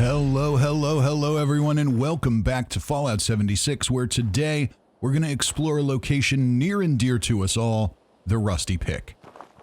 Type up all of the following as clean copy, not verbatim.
Hello everyone, and welcome back to Fallout 76, where today we're going to explore a location near and dear to us all, the Rusty Pick.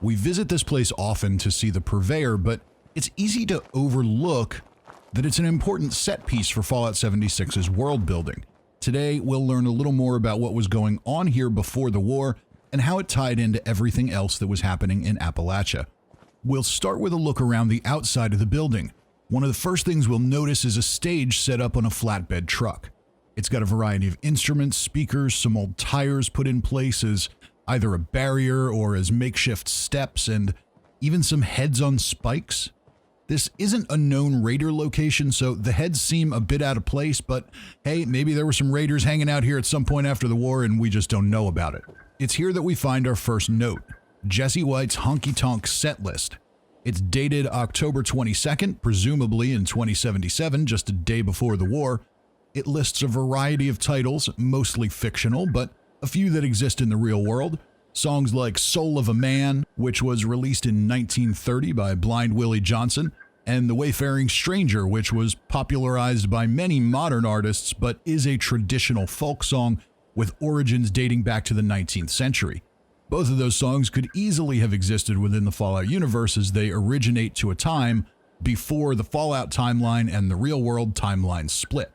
We visit this place often to see the Purveyor, but it's easy to overlook that it's an important set piece for Fallout 76's world building. Today we'll learn a little more about what was going on here before the war and how it tied into everything else that was happening in Appalachia. We'll start with a look around the outside of the building. One of the first things we'll notice is a stage set up on a flatbed truck. It's got a variety of instruments, speakers, some old tires put in place as either a barrier or as makeshift steps, and even some heads on spikes. This isn't a known raider location, so the heads seem a bit out of place, but hey, maybe there were some raiders hanging out here at some point after the war and we just don't know about it. It's here that we find our first note, Jesse White's Honky Tonk set list. It's dated October 22nd, presumably in 2077, just a day before the war. It lists a variety of titles, mostly fictional, but a few that exist in the real world. Songs like Soul of a Man, which was released in 1930 by Blind Willie Johnson, and The Wayfaring Stranger, which was popularized by many modern artists, but is a traditional folk song with origins dating back to the 19th century. Both of those songs could easily have existed within the Fallout universe as they originate to a time before the Fallout timeline and the real-world timeline split.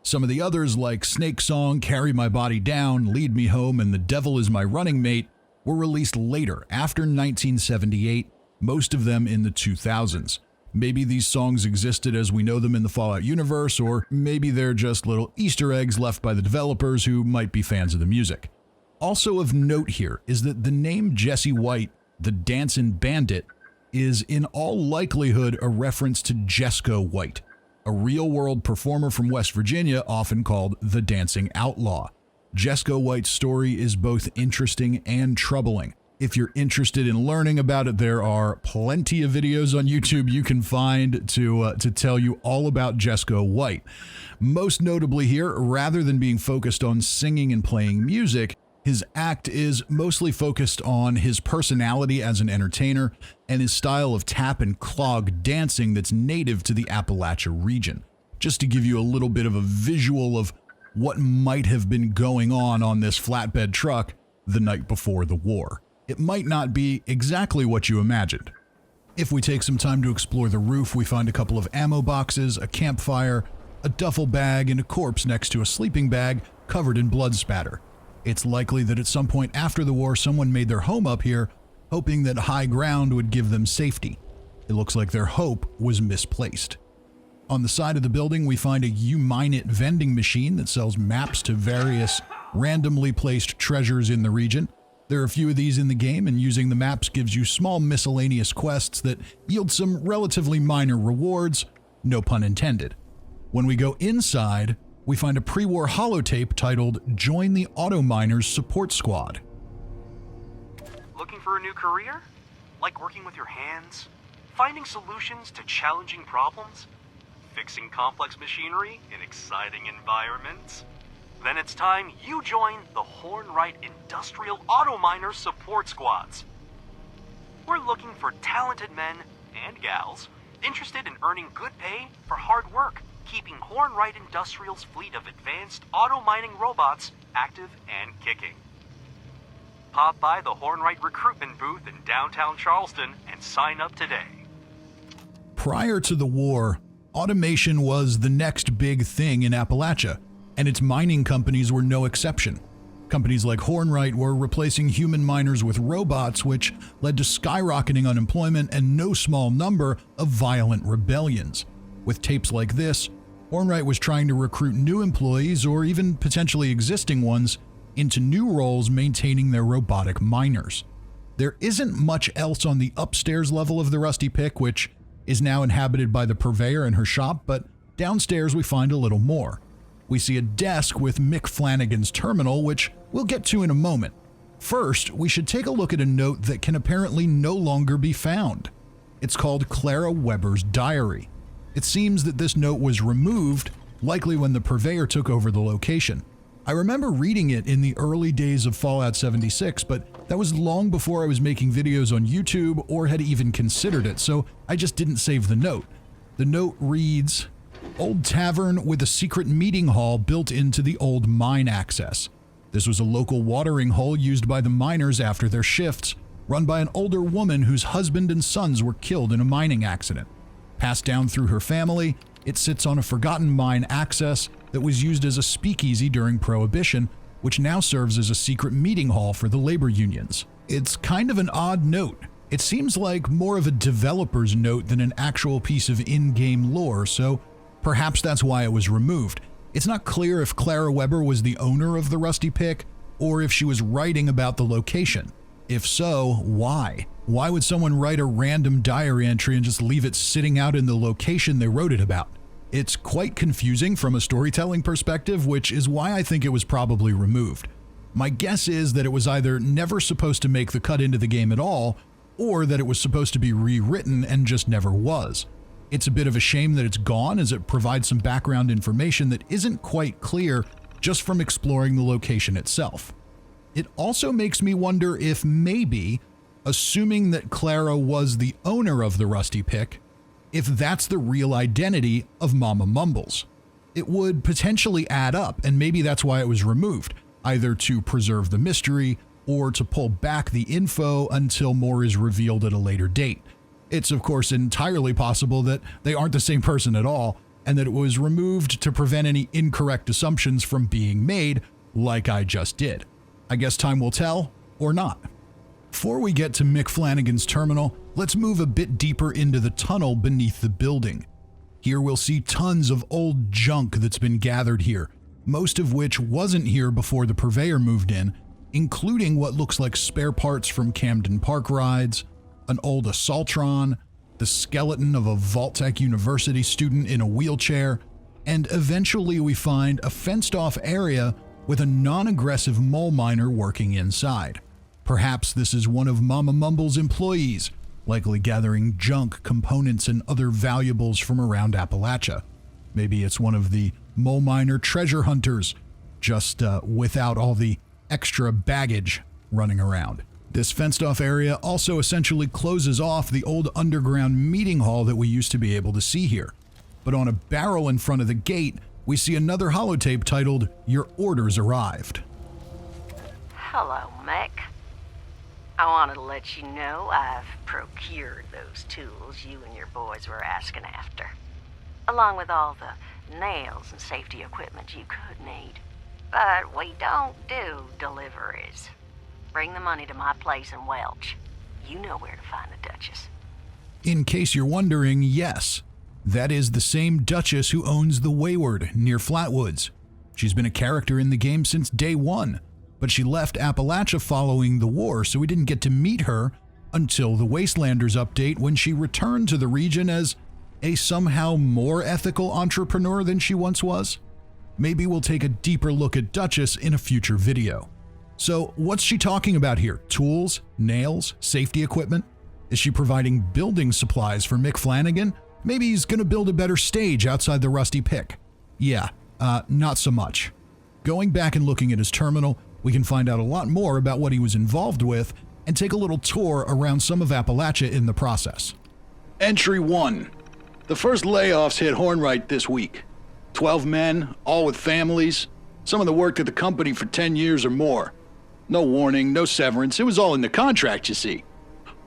Some of the others, like Snake Song, Carry My Body Down, Lead Me Home, and The Devil Is My Running Mate, were released later, after 1978, most of them in the 2000s. Maybe these songs existed as we know them in the Fallout universe, or maybe they're just little Easter eggs left by the developers who might be fans of the music. Also of note here is that the name Jesse White, the Dancin' Bandit, is in all likelihood a reference to Jesco White, a real-world performer from West Virginia often called the Dancing Outlaw. Jesco White's story is both interesting and troubling. If you're interested in learning about it, there are plenty of videos on YouTube you can find to tell you all about Jesco White. Most notably here, rather than being focused on singing and playing music, his act is mostly focused on his personality as an entertainer and his style of tap and clog dancing that's native to the Appalachia region. Just to give you a little bit of a visual of what might have been going on this flatbed truck the night before the war. It might not be exactly what you imagined. If we take some time to explore the roof, we find a couple of ammo boxes, a campfire, a duffel bag, and a corpse next to a sleeping bag covered in blood spatter. It's likely that at some point after the war, someone made their home up here, hoping that high ground would give them safety. It looks like their hope was misplaced. On the side of the building, we find a U-Minute vending machine that sells maps to various randomly placed treasures in the region. There are a few of these in the game, and using the maps gives you small miscellaneous quests that yield some relatively minor rewards, no pun intended. When we go inside, we find a pre-war holotape titled Join the Auto Miners Support Squad. Looking for a new career? Like working with your hands? Finding solutions to challenging problems? Fixing complex machinery in exciting environments? Then it's time you join the Hornwright Industrial Auto Miners Support Squads. We're looking for talented men and gals interested in earning good pay for hard work, keeping Hornwright Industrial's fleet of advanced auto mining robots active and kicking. Pop by the Hornwright recruitment booth in downtown Charleston and sign up today. Prior to the war, automation was the next big thing in Appalachia, and its mining companies were no exception. Companies like Hornwright were replacing human miners with robots, which led to skyrocketing unemployment and no small number of violent rebellions. With tapes like this, Hornwright was trying to recruit new employees, or even potentially existing ones, into new roles maintaining their robotic miners. There isn't much else on the upstairs level of the Rusty Pick, which is now inhabited by the Purveyor and her shop, but downstairs we find a little more. We see a desk with Mick Flanagan's terminal, which we'll get to in a moment. First, we should take a look at a note that can apparently no longer be found. It's called Clara Weber's diary. It seems that this note was removed, likely when the Purveyor took over the location. I remember reading it in the early days of Fallout 76, but that was long before I was making videos on YouTube or had even considered it, so I just didn't save the note. The note reads, Old tavern with a secret meeting hall built into the old mine access. This was a local watering hole used by the miners after their shifts, run by an older woman whose husband and sons were killed in a mining accident. Passed down through her family, it sits on a forgotten mine access that was used as a speakeasy during Prohibition, which now serves as a secret meeting hall for the labor unions. It's kind of an odd note. It seems like more of a developer's note than an actual piece of in-game lore, so perhaps that's why it was removed. It's not clear if Clara Weber was the owner of the Rusty Pick, or if she was writing about the location. If so, why? Why would someone write a random diary entry and just leave it sitting out in the location they wrote it about? It's quite confusing from a storytelling perspective, which is why I think it was probably removed. My guess is that it was either never supposed to make the cut into the game at all, or that it was supposed to be rewritten and just never was. It's a bit of a shame that it's gone, as it provides some background information that isn't quite clear just from exploring the location itself. It also makes me wonder if maybe, assuming that Clara was the owner of the Rusty Pick, if that's the real identity of Mama Mumbles. It would potentially add up, and maybe that's why it was removed, either to preserve the mystery or to pull back the info until more is revealed at a later date. It's of course entirely possible that they aren't the same person at all, and that it was removed to prevent any incorrect assumptions from being made, like I just did. I guess time will tell, or not. Before we get to Mick Flanagan's terminal, let's move a bit deeper into the tunnel beneath the building. Here we'll see tons of old junk that's been gathered here, most of which wasn't here before the Purveyor moved in, including what looks like spare parts from Camden Park rides, an old Assaultron, the skeleton of a Vault-Tec University student in a wheelchair, and eventually we find a fenced-off area with a non-aggressive mole miner working inside. Perhaps this is one of Mama Mumble's employees, likely gathering junk, components, and other valuables from around Appalachia. Maybe it's one of the mole miner treasure hunters, just without all the extra baggage running around. This fenced-off area also essentially closes off the old underground meeting hall that we used to be able to see here. But on a barrel in front of the gate, we see another holotape titled, "Your Orders Arrived." Hello, Mick. I wanted to let you know I've procured those tools you and your boys were asking after, along with all the nails and safety equipment you could need. But we don't do deliveries. Bring the money to my place in Welch. You know where to find the Duchess. In case you're wondering, yes, that is the same Duchess who owns the Wayward near Flatwoods. She's been a character in the game since day one, but she left Appalachia following the war, so we didn't get to meet her until the Wastelanders update, when she returned to the region as a somehow more ethical entrepreneur than she once was. Maybe we'll take a deeper look at Duchess in a future video. So what's she talking about here? Tools, nails, safety equipment? Is she providing building supplies for Mick Flanagan? Maybe he's gonna build a better stage outside the Rusty Pick. Yeah, not so much. Going back and looking at his terminal, we can find out a lot more about what he was involved with and take a little tour around some of Appalachia in the process. Entry 1. The first layoffs hit Hornwright this week. 12 men, all with families. Some of them worked at the company for 10 years or more. No warning, no severance, it was all in the contract, you see.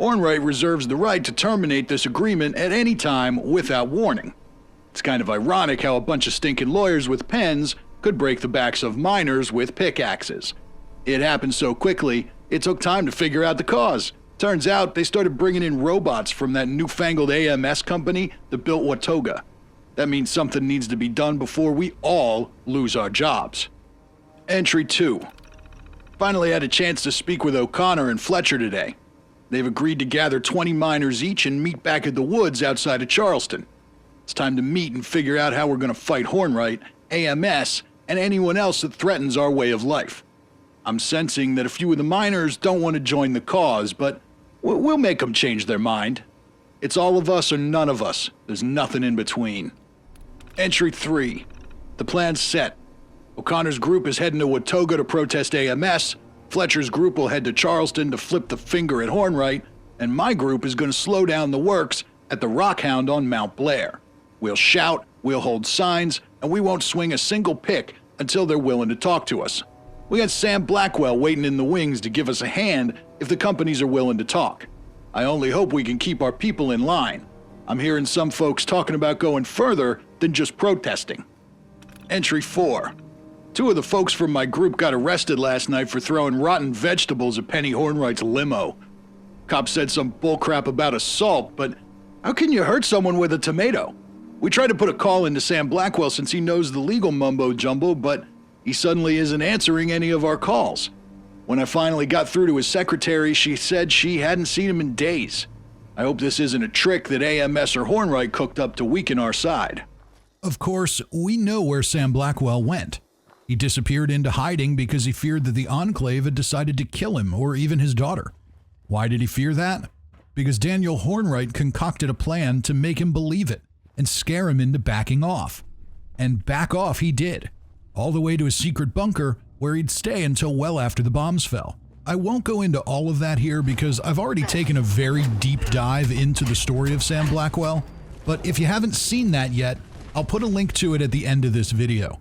Hornwright reserves the right to terminate this agreement at any time without warning. It's kind of ironic how a bunch of stinking lawyers with pens could break the backs of miners with pickaxes. It happened so quickly, it took time to figure out the cause. Turns out they started bringing in robots from that newfangled AMS company that built Watoga. That means something needs to be done before we all lose our jobs. Entry 2. Finally had a chance to speak with O'Connor and Fletcher today. They've agreed to gather 20 miners each and meet back at the woods outside of Charleston. It's time to meet and figure out how we're going to fight Hornwright, AMS, and anyone else that threatens our way of life. I'm sensing that a few of the miners don't want to join the cause, but we'll make them change their mind. It's all of us or none of us. There's nothing in between. Entry 3. The plan's set. O'Connor's group is heading to Watoga to protest AMS, Fletcher's group will head to Charleston to flip the finger at Hornwright, and my group is going to slow down the works at the Rockhound on Mount Blair. We'll shout, We'll hold signs, and we won't swing a single pick until they're willing to talk to us. We got Sam Blackwell waiting in the wings to give us a hand if the companies are willing to talk. I only hope we can keep our people in line. I'm hearing some folks talking about going further than just protesting. Entry 4. 2 of the folks from my group got arrested last night for throwing rotten vegetables at Penny Hornwright's limo. Cops said some bullcrap about assault, but how can you hurt someone with a tomato? We tried to put a call into Sam Blackwell since he knows the legal mumbo-jumbo, but he suddenly isn't answering any of our calls. When I finally got through to his secretary, she said she hadn't seen him in days. I hope this isn't a trick that AMS or Hornwright cooked up to weaken our side. Of course, we know where Sam Blackwell went. He disappeared into hiding because he feared that the Enclave had decided to kill him or even his daughter. Why did he fear that? Because Daniel Hornwright concocted a plan to make him believe it and scare him into backing off. And back off he did, all the way to a secret bunker where he'd stay until well after the bombs fell. I won't go into all of that here because I've already taken a very deep dive into the story of Sam Blackwell, but if you haven't seen that yet, I'll put a link to it at the end of this video.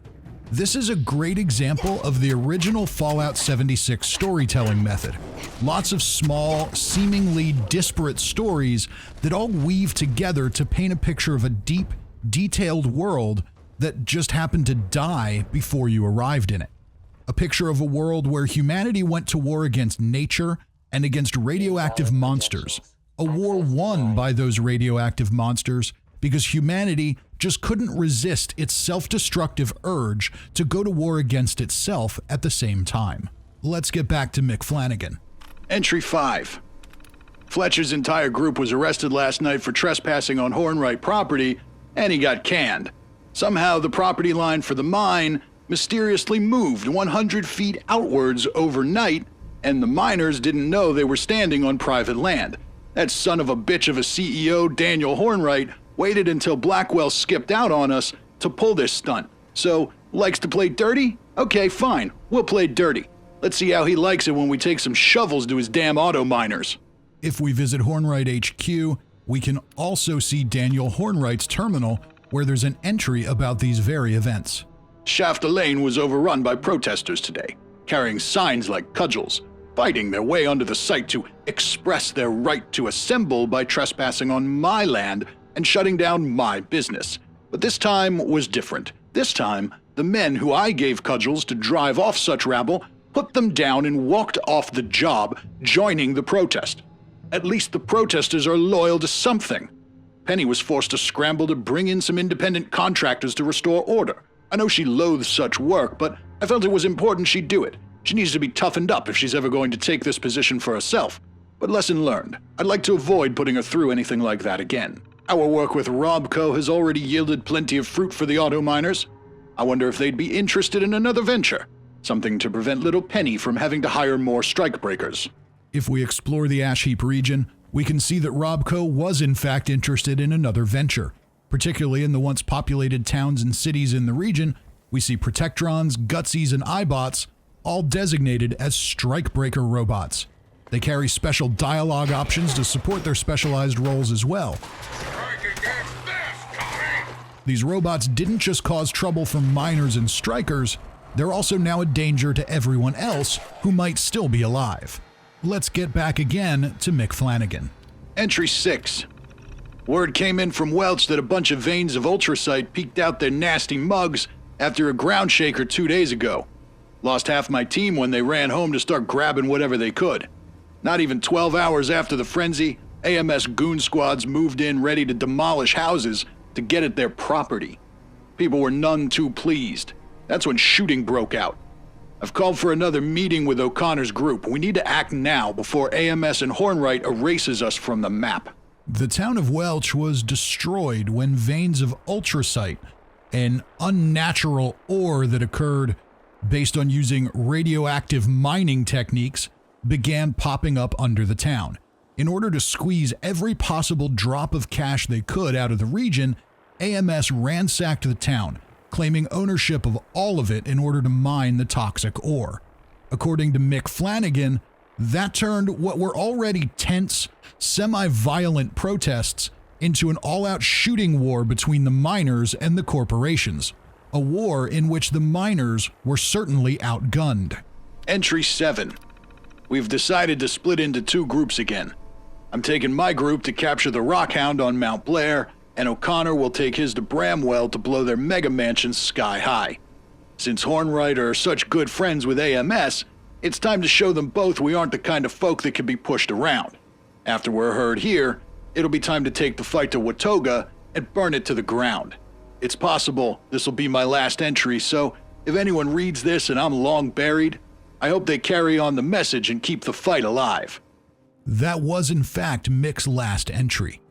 This is a great example of the original Fallout 76 storytelling method. Lots of small, seemingly disparate stories that all weave together to paint a picture of a deep, detailed world that just happened to die before you arrived in it. A picture of a world where humanity went to war against nature and against radioactive monsters. A war won by those radioactive monsters because humanity just couldn't resist its self-destructive urge to go to war against itself at the same time. Let's get back to Mick Flanagan. Entry 5. Fletcher's entire group was arrested last night for trespassing on Hornwright property, and he got canned. Somehow the property line for the mine mysteriously moved 100 feet outwards overnight, and the miners didn't know they were standing on private land. That son of a bitch of a CEO, Daniel Hornwright, waited until Blackwell skipped out on us to pull this stunt. So, likes to play dirty? Okay, fine. We'll play dirty. Let's see how he likes it when we take some shovels to his damn auto miners. If we visit Hornwright HQ, we can also see Daniel Hornwright's terminal, where there's an entry about these very events. Shafter Lane was overrun by protesters today, carrying signs like cudgels, fighting their way onto the site to express their right to assemble by trespassing on my land and shutting down my business. But this time was different. This time, the men who I gave cudgels to drive off such rabble put them down and walked off the job, joining the protest. At least the protesters are loyal to something. Penny was forced to scramble to bring in some independent contractors to restore order. I know she loathes such work, but I felt it was important she do it. She needs to be toughened up if she's ever going to take this position for herself. But lesson learned. I'd like to avoid putting her through anything like that again. Our work with Robco has already yielded plenty of fruit for the auto miners. I wonder if they'd be interested in another venture. Something to prevent little Penny from having to hire more strikebreakers. If we explore the Ash Heap region, we can see that Robco was in fact interested in another venture. Particularly in the once populated towns and cities in the region, we see Protectrons, Gutsies, and iBots all designated as strikebreaker robots. They carry special dialogue options to support their specialized roles as well. These robots didn't just cause trouble for miners and strikers, they're also now a danger to everyone else who might still be alive. Let's get back again to Mick Flanagan. Entry 6. Word came in from Welch that a bunch of veins of ultracite peeked out their nasty mugs after a ground shaker 2 days ago. Lost half my team when they ran home to start grabbing whatever they could. Not even 12 hours after the frenzy, AMS goon squads moved in ready to demolish houses to get at their property. People were none too pleased. That's when shooting broke out. I've called for another meeting with O'Connor's group. We need to act now before AMS and Hornwright erases us from the map. The town of Welch was destroyed when veins of ultracite, an unnatural ore that occurred based on using radioactive mining techniques, began popping up under the town. In order to squeeze every possible drop of cash they could out of the region, AMS ransacked the town, claiming ownership of all of it in order to mine the toxic ore. According to Mick Flanagan, that turned what were already tense, semi-violent protests into an all-out shooting war between the miners and the corporations, a war in which the miners were certainly outgunned. Entry 7. We've decided to split into 2 groups again. I'm taking my group to capture the Rockhound on Mount Blair, and O'Connor will take his to Bramwell to blow their mega mansions sky high. Since Hornwright are such good friends with AMS, it's time to show them both we aren't the kind of folk that can be pushed around. After we're heard here, it'll be time to take the fight to Watoga and burn it to the ground. It's possible this will be my last entry, so if anyone reads this and I'm long buried, I hope they carry on the message and keep the fight alive. That was in fact Mick's last entry.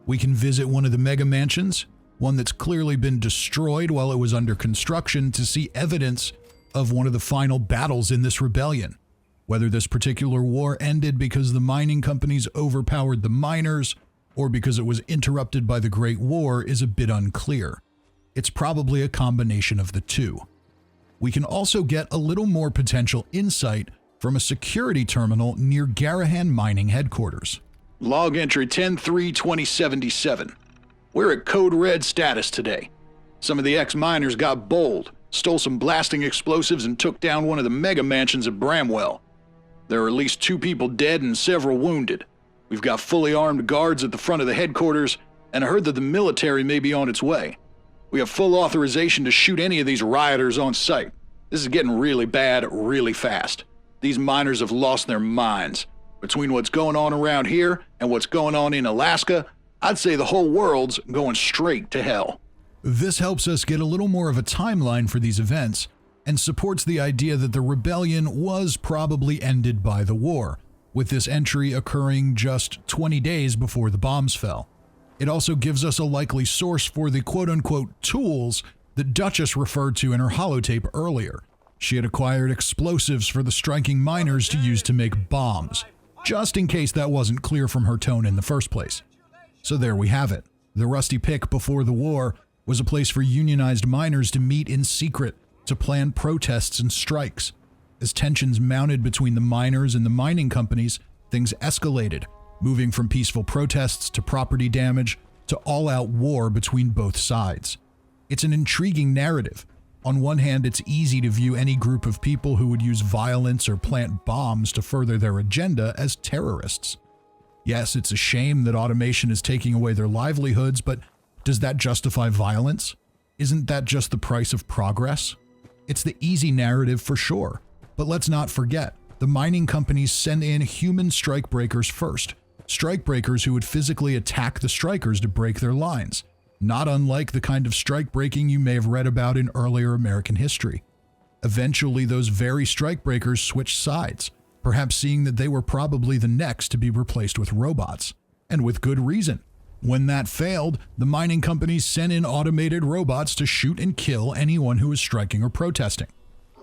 We can visit one of the mega mansions, one that's clearly been destroyed while it was under construction, to see evidence of one of the final battles in this rebellion. Whether this particular war ended because the mining companies overpowered the miners or because it was interrupted by the Great War is a bit unclear. It's probably a combination of the two. We can also get a little more potential insight from a security terminal near Garahan Mining headquarters. Log entry 10-3-2077. We're at Code Red status today. Some of the ex-miners got bold, stole some blasting explosives, and took down one of the mega mansions at Bramwell. There are at least 2 people dead and several wounded. We've got fully armed guards at the front of the headquarters, and I heard that the military may be on its way. We have full authorization to shoot any of these rioters on sight. This is getting really bad really fast. These miners have lost their minds. Between what's going on around here and what's going on in Alaska, I'd say the whole world's going straight to hell. This helps us get a little more of a timeline for these events and supports the idea that the rebellion was probably ended by the war, with this entry occurring just 20 days before the bombs fell. It also gives us a likely source for the quote-unquote tools that Duchess referred to in her holotape earlier. She had acquired explosives for the striking miners to use to make bombs, just in case that wasn't clear from her tone in the first place. So there we have it. The Rusty Pick before the war was a place for unionized miners to meet in secret to plan protests and strikes. As tensions mounted between the miners and the mining companies, things escalated, moving from peaceful protests to property damage to all-out war between both sides. It's an intriguing narrative. On one hand, it's easy to view any group of people who would use violence or plant bombs to further their agenda as terrorists. Yes, it's a shame that automation is taking away their livelihoods, but does that justify violence? Isn't that just the price of progress? It's the easy narrative for sure, but let's not forget, the mining companies send in human strikebreakers first, strikebreakers who would physically attack the strikers to break their lines, not unlike the kind of strikebreaking you may have read about in earlier American history. Eventually, those very strikebreakers switched sides, perhaps seeing that they were probably the next to be replaced with robots, and with good reason. When that failed, the mining companies sent in automated robots to shoot and kill anyone who was striking or protesting.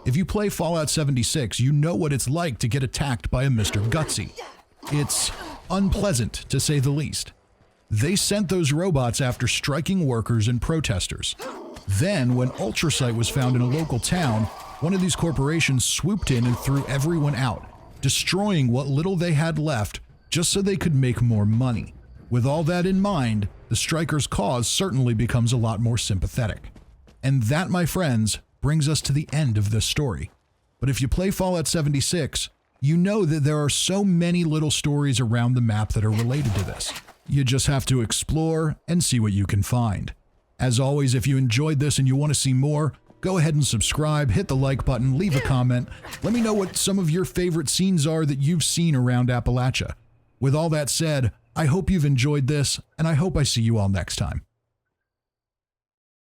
If you play Fallout 76, you know what it's like to get attacked by a Mr. Gutsy. It's unpleasant, to say the least. They sent those robots after striking workers and protesters. Then, when Ultrasight was found in a local town, one of these corporations swooped in and threw everyone out, destroying what little they had left just so they could make more money. With all that in mind, the strikers' cause certainly becomes a lot more sympathetic. And that, my friends, brings us to the end of this story. But if you play Fallout 76, you know that there are so many little stories around the map that are related to this. You just have to explore and see what you can find. As always, if you enjoyed this and you want to see more, go ahead and subscribe, hit the like button, leave a comment. Let me know what some of your favorite scenes are that you've seen around Appalachia. With all that said, I hope you've enjoyed this, and I hope I see you all next time.